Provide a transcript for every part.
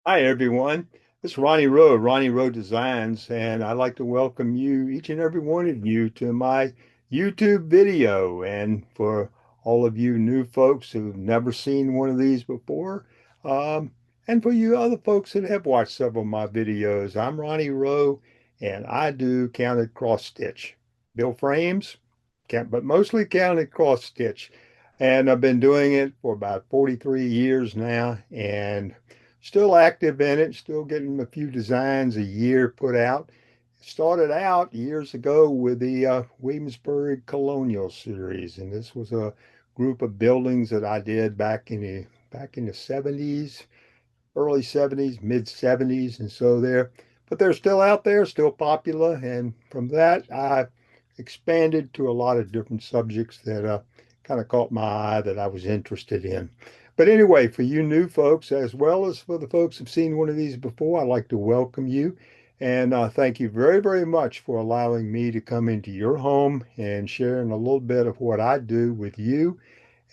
Hi, everyone. This is Ronnie Rowe, Ronnie Rowe Designs, and I'd like to welcome you, each and every one of you, to my YouTube video. And for all of you new folks who've never seen one of these before, um, and for you other folks that have watched several of my videos, I'm Ronnie Rowe, and I do counted cross stitch. Build frames, but mostly counted cross stitch. And I've been doing it for about 43 years now, and still active in it, still getting a few designs a year put out. Started out years ago with the Williamsburg Colonial series, and this was a group of buildings that I did back in the 70s, early 70s, mid 70s, and so there. But they're still out there, still popular, and from that I expanded to a lot of different subjects that kind of caught my eye that I was interested in. But anyway, for you new folks, as well as for the folks who've seen one of these before, I'd like to welcome you and thank you very, very much for allowing me to come into your home and sharing a little bit of what I do with you.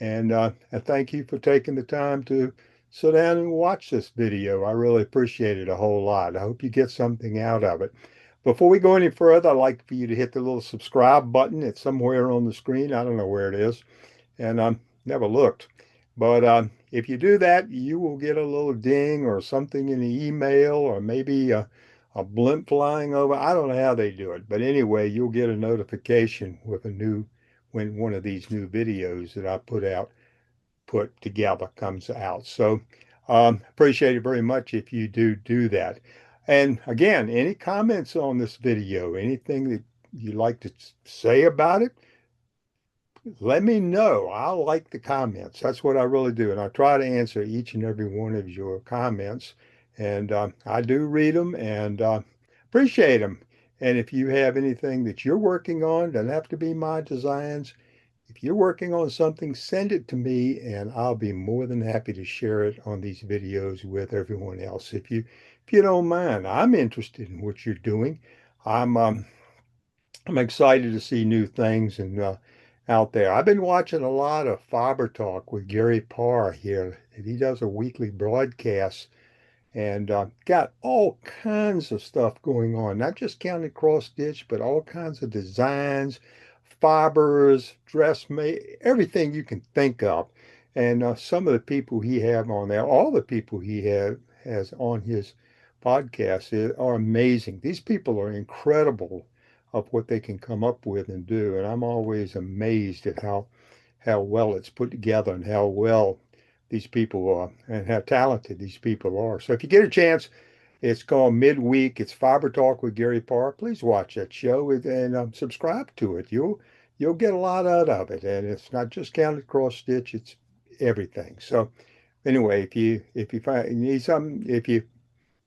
And I thank you for taking the time to sit down and watch this video. I really appreciate it a whole lot. I hope you get something out of it. Before we go any further, I'd like for you to hit the little subscribe button. It's somewhere on the screen. I don't know where it is, and never looked. But if you do that, you will get a little ding or something in the email, or maybe a blimp flying over. I don't know how they do it, but anyway, you'll get a notification with a new when one of these new videos that I put together comes out. So appreciate it very much if you do that. And again, any comments on this video, anything that you'd like to say about it, let me know. I like the comments. That's what I really do. And I try to answer each and every one of your comments. And I do read them and appreciate them. And if you have anything that you're working on, doesn't have to be my designs. If you're working on something, send it to me and I'll be more than happy to share it on these videos with everyone else. If you don't mind, I'm interested in what you're doing. I'm um, I'm excited to see new things and out there. I've been watching a lot of Fiber Talk with Gary Parr here. He does a weekly broadcast and got all kinds of stuff going on, not just counting cross stitch, but all kinds of designs, fibers, everything you can think of. And some of the people he have on there, all the people has on his podcast are amazing. These people are incredible of what they can come up with and do. And I'm always amazed at how well it's put together and how well these people are and how talented these people are. So if you get a chance, it's called Midweek. It's Fiber Talk with Gary Parr. Please watch that show and subscribe to it. You'll get a lot out of it, and it's not just counted cross stitch; it's everything. So anyway, if you find you need something, if you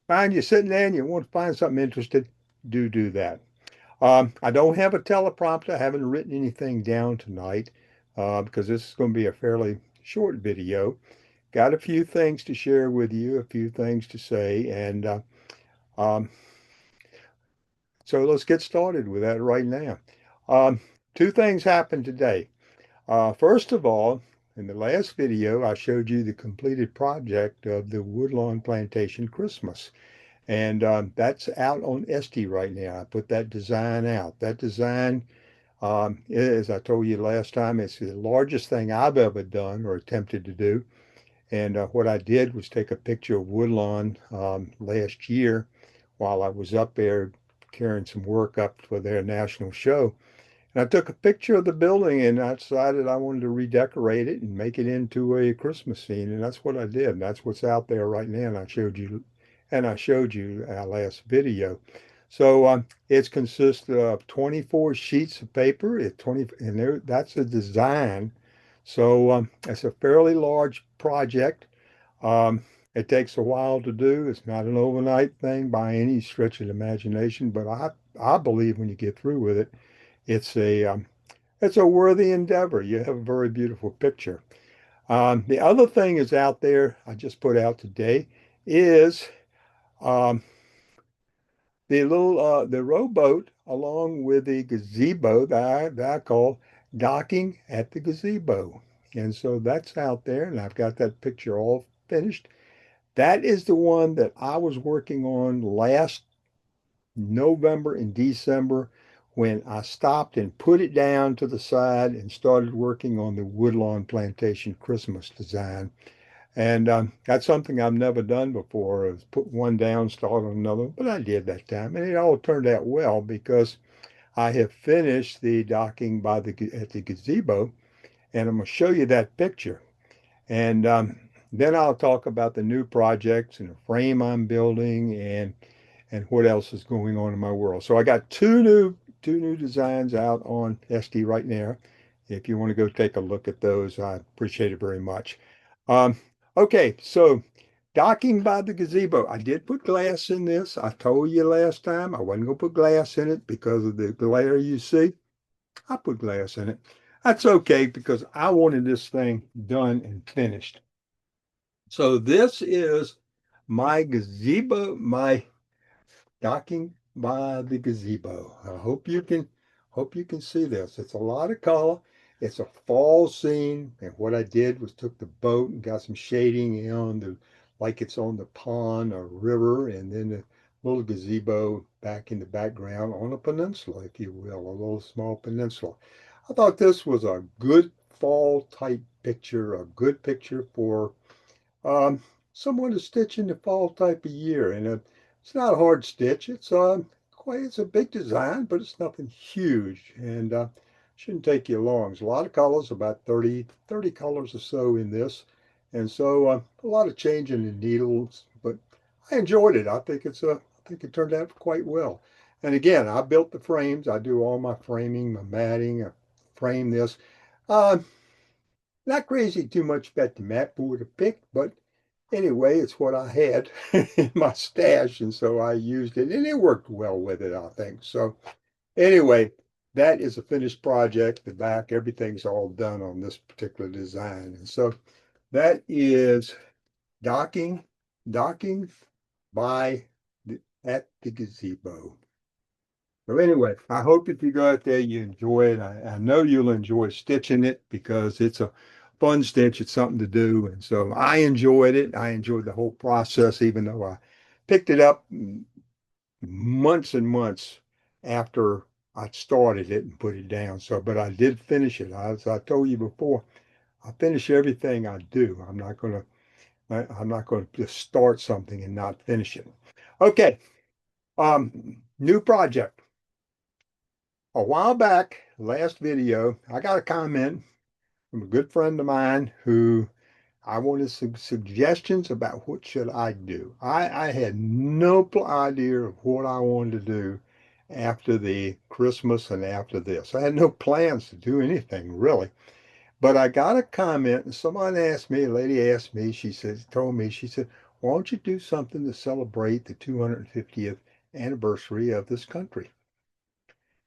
find you're sitting there and you want to find something interested, do that. I don't have a teleprompter. I haven't written anything down tonight because this is going to be a fairly short video. Got a few things to share with you, a few things to say, and um, so let's get started with that right now. Um, Two things happened today. First of all, in the last video, I showed you the completed project of the Woodlawn Plantation Christmas. And that's out on Etsy right now. I put that design out. That design, as I told you last time, it's the largest thing I've ever done or attempted to do. And what I did was take a picture of Woodlawn last year while I was up there carrying some work up for their national show. And I took a picture of the building and I decided I wanted to redecorate it and make it into a Christmas scene. And that's what I did. And that's what's out there right now. And I showed you our last video. So it consists of 24 sheets of paper. That's a design. So it's a fairly large project. Um, it takes a while to do. It's not an overnight thing by any stretch of the imagination, but I believe when you get through with it, it's a worthy endeavor. You have a very beautiful picture. The other thing is out there, I just put out today, is um, the rowboat along with the gazebo that I call docking at the gazebo. And so that's out there, and I've got that picture all finished. That is the one that I was working on last November and December when I stopped and put it down to the side and started working on the Woodlawn Plantation Christmas design. And that's something I've never done before, is put one down, start on another, but I did that time. And it all turned out well because I have finished the docking by at the gazebo, and I'm going to show you that picture. And then I'll talk about the new projects and the frame I'm building and what else is going on in my world. So I got two new designs out on SD right now. If you want to go take a look at those, I appreciate it very much. Um, okay, so docking by the gazebo. I did put glass in this. I told you last time I wasn't going to put glass in it because of the glare you see. I put glass in it. That's okay because I wanted this thing done and finished. So this is my gazebo, my docking by the gazebo. I hope you can see this. It's a lot of color. It's a fall scene, and what I did was took the boat and got some shading on the like it's on the pond or river, and then the little gazebo back in the background on a peninsula, if you will, a little small peninsula. I thought this was a good fall type picture, a good picture for um, someone to stitch in the fall type of year, and it's not a hard stitch. It's a big design, but it's nothing huge, and shouldn't take you long. There's a lot of colors, about 30 colors or so in this, and so a lot of changing the needles, but I enjoyed it. I think it turned out quite well. And again, I built the frames. I do all my framing, my matting. I frame this. Uh, Not crazy too much about the mat board to pick, but anyway, it's what I had in my stash, and so I used it, and it worked well with it, I think. So anyway, that is a finished project. The back, everything's all done on this particular design. And so that is docking, docking by at the gazebo. So anyway, I hope if you go out there, you enjoy it. I know you'll enjoy stitching it because it's a fun stitch. It's something to do. And so I enjoyed it. I enjoyed the whole process, even though I picked it up months and months after I started it and put it down. So, but I did finish it. As I told you before, I finish everything I do. I'm not going to just start something and not finish it. Okay. New project. A while back, last video, I got a comment from a good friend of mine who I wanted some suggestions about what should I do. I had no idea of what I wanted to do after the Christmas and after this. I had no plans to do anything really. But I got a comment and someone asked me, a lady asked me, she said, why don't you do something to celebrate the 250th anniversary of this country?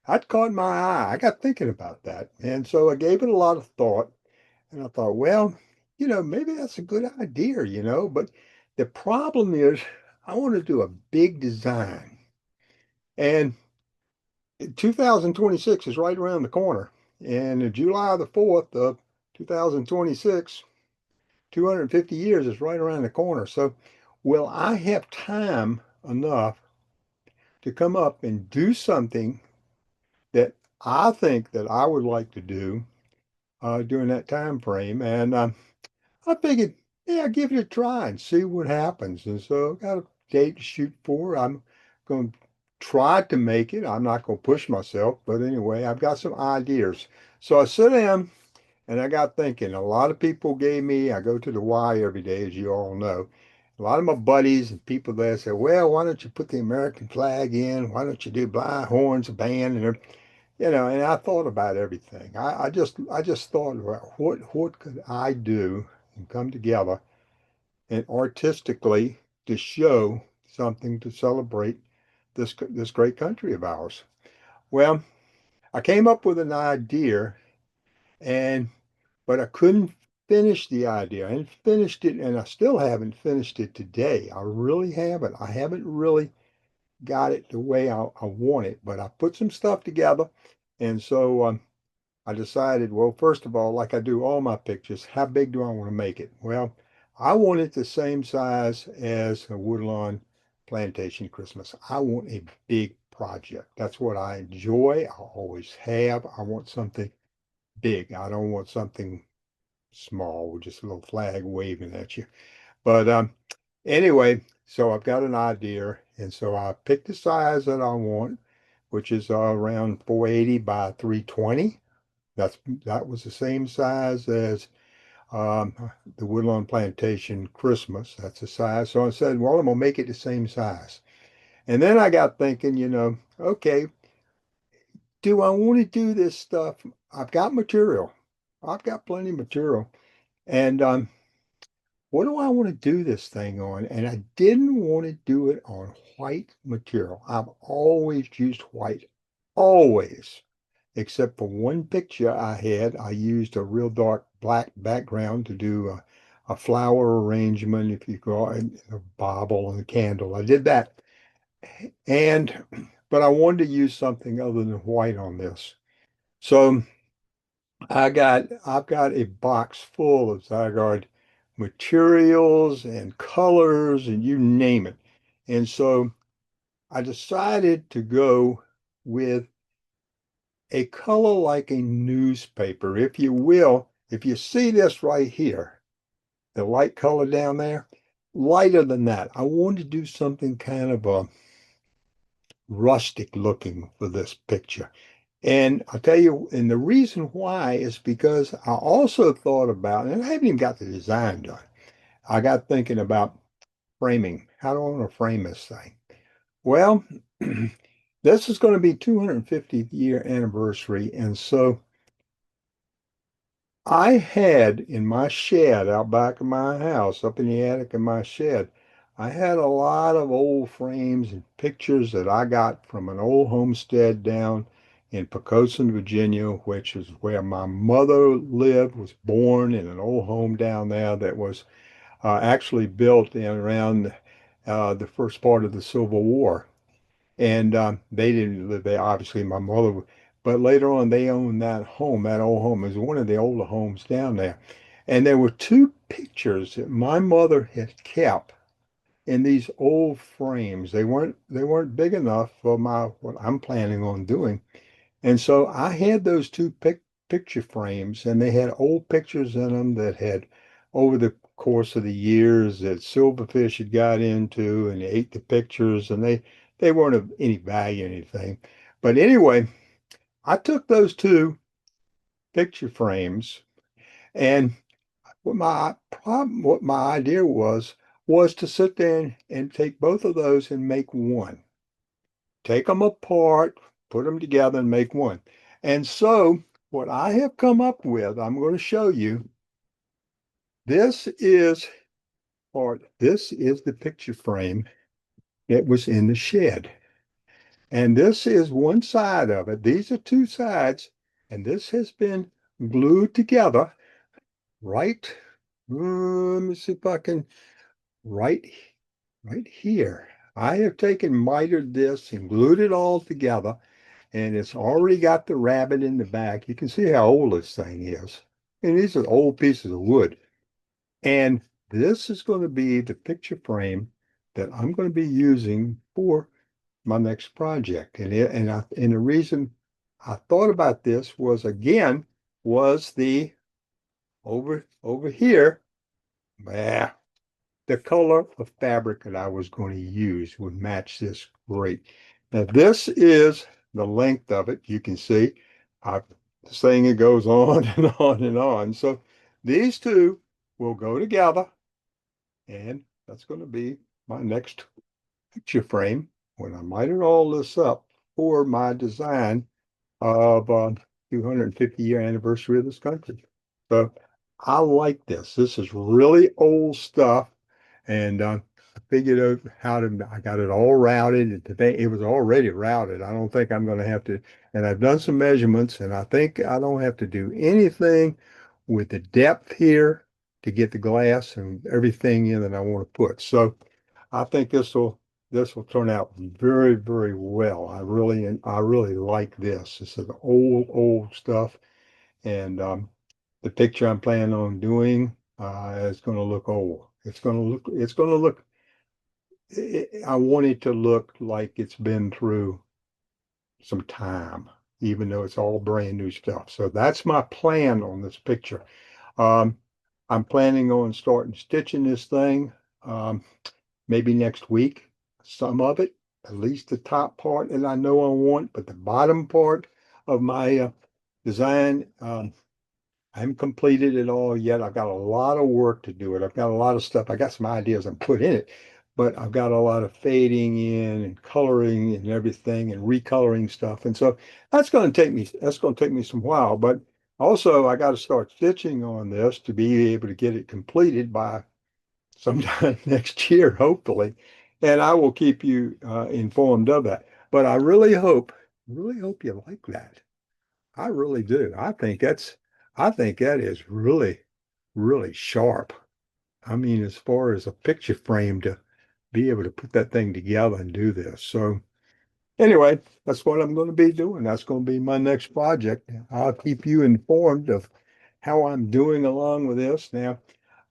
That caught my eye. I got thinking about that. And so I gave it a lot of thought. And I thought, well, maybe that's a good idea, but the problem is I want to do a big design. And 2026 is right around the corner. And July the 4th of 2026, 250 years is right around the corner. So will I have time enough to come up and do something that I think that I would like to do during that time frame? And I figured, yeah, give it a try and see what happens. And so I got a date to shoot for. I'm going to try to make it. I'm not going to push myself, but anyway, I've got some ideas. So I sit down and I got thinking. A lot of people gave me, I go to the Y every day, as you all know. A lot of my buddies and people there say, well, why don't you put the American flag in? Why don't you do Blind Horns Band? And I thought about everything. I just thought about what could I do and come together and artistically to show something to celebrate this great country of ours. Well, I came up with an idea, and but I couldn't finish the idea. I finished it, and I still haven't finished it today. I really haven't. I haven't really got it the way I want it, but I put some stuff together, and so I decided, well, first of all, like I do all my pictures, how big do I want to make it? Well, I want it the same size as a Woodlawn Plantation Christmas. I want a big project. That's what I enjoy. I always have. I want something big. I don't want something small with just a little flag waving at you. But anyway, so I've got an idea, and so I picked the size that I want, which is around 480 by 320. That was the same size as the Woodlawn Plantation Christmas. That's the size. So I said, well, I'm gonna make it the same size. And then I got thinking, okay, do I want to do this stuff? I've got material. I've got plenty of material. And what do I want to do this thing on? And I didn't want to do it on white material. I've always used white, always, except for one picture I had. I used a real dark black background to do a flower arrangement, if you call it, a Bible and a candle. I did that. And, but I wanted to use something other than white on this. So I've got a box full of Zygarde materials and colors and you name it. And so I decided to go with a color like a newspaper, if you will. If you see this right here, the light color down there, lighter than that. I wanted to do something kind of a rustic looking for this picture. And I'll tell you, and the reason why is because I also thought about, and I haven't even got the design done. I got thinking about framing. How do I want to frame this thing? Well, this is going to be 250th year anniversary. And so I had in my shed out back of my house, up in the attic of my shed, I had a lot of old frames and pictures that I got from an old homestead down in Poquoson, Virginia, which is where my mother lived, was born in an old home down there that was actually built in around the first part of the Civil War. And they didn't live there, obviously, my mother, but later on they owned that home, that old home. It was one of the older homes down there. And there were two pictures that my mother had kept in these old frames. They weren't big enough for my what I'm planning on doing. And so I had those two picture frames, and they had old pictures in them that had, over the course of the years, that silverfish had got into and ate the pictures, and they weren't of any value or anything. But anyway, I took those two picture frames, and what my idea was to sit there and take both of those and make one. Take them apart, put them together and make one. And so what I have come up with, I'm going to show you. This is the picture frame that was in the shed. And this is one side of it. These are two sides, and this has been glued together right. Let me see if I can right right here. I have taken mitered this and glued it all together, and it's already got the rabbit in the back. You can see how old this thing is. And these are old pieces of wood. And this is going to be the picture frame that I'm going to be using for my next project. And the reason I thought about this was again was the over here. Bah, the color of fabric that I was going to use would match this great. Now, this is the length of it. You can see I, this thing, it goes on and on and on. So these two will go together, and that's going to be my next picture frame when I miter all this up for my design of 250 year anniversary of this country. So I like this. This is really old stuff. And I figured out how to, I got it all routed. And today it was already routed. I don't think I'm going to have to, and I've done some measurements, and I think I don't have to do anything with the depth here to get the glass and everything in that I want to put. So I think this will turn out very, very well. I really like this. This is old stuff. And the picture I'm planning on doing It's going to look old. It's going to look, I want it to look like it's been through some time, even though it's all brand new stuff. So that's my plan on this picture. Um, I'm planning on starting stitching this thing maybe next week, some of it, at least the top part that I know I want, but the bottom part of my design, I haven't completed it all yet. I've got a lot of work to do it. I've got a lot of stuff. I got some ideas I'm put in it, but I've got a lot of fading in and coloring and everything and recoloring stuff. And so that's going to take me some while. But also I got to start stitching on this to be able to get it completed by sometime next year, hopefully. And I will keep you informed of that. But I really hope you like that. I really do. I think that is really, really sharp. I mean, as far as a picture frame to be able to put that thing together and do this. So anyway, that's what I'm going to be doing. That's going to be my next project. I'll keep you informed of how I'm doing along with this. Now,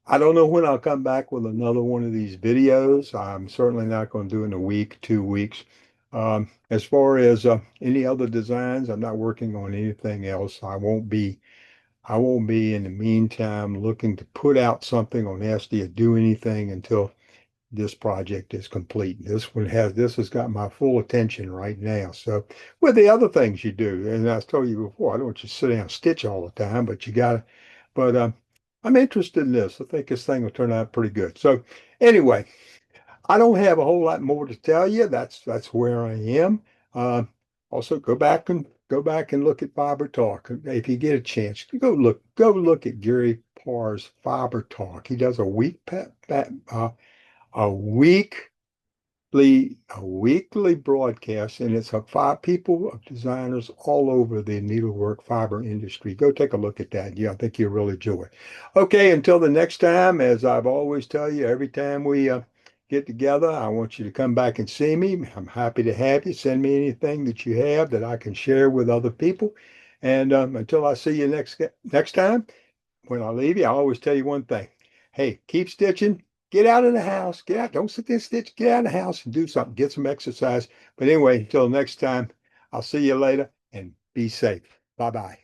I don't know when I'll come back with another one of these videos. I'm certainly not going to do it in a week, 2 weeks. As far as any other designs, I'm not working on anything else. I won't be in the meantime looking to put out something on SD or do anything until this project is complete. This has got my full attention right now. So with the other things you do, and I told you before, I don't want you to sit down and stitch all the time, but you gotta, but I'm interested in this. I think this thing will turn out pretty good. So anyway, I don't have a whole lot more to tell you. That's where I am. Uh, Also, go back and look at Fiber Talk if you get a chance. Go look at Gary Parr's Fiber Talk. He does a week a weekly broadcast, and it's of five people, of designers all over the needlework fiber industry. Go take a look at that. Yeah, I think you'll really enjoy it. Okay, until the next time, as I've always tell you, every time we get together, I want you to come back and see me. I'm happy to have you. Send me anything that you have that I can share with other people. And until I see you next time, when I leave you, I always tell you one thing. Hey, keep stitching. Get out of the house. Get out. Don't sit there and stitch. Get out of the house and do something. Get some exercise. But anyway, until next time, I'll see you later and be safe. Bye bye.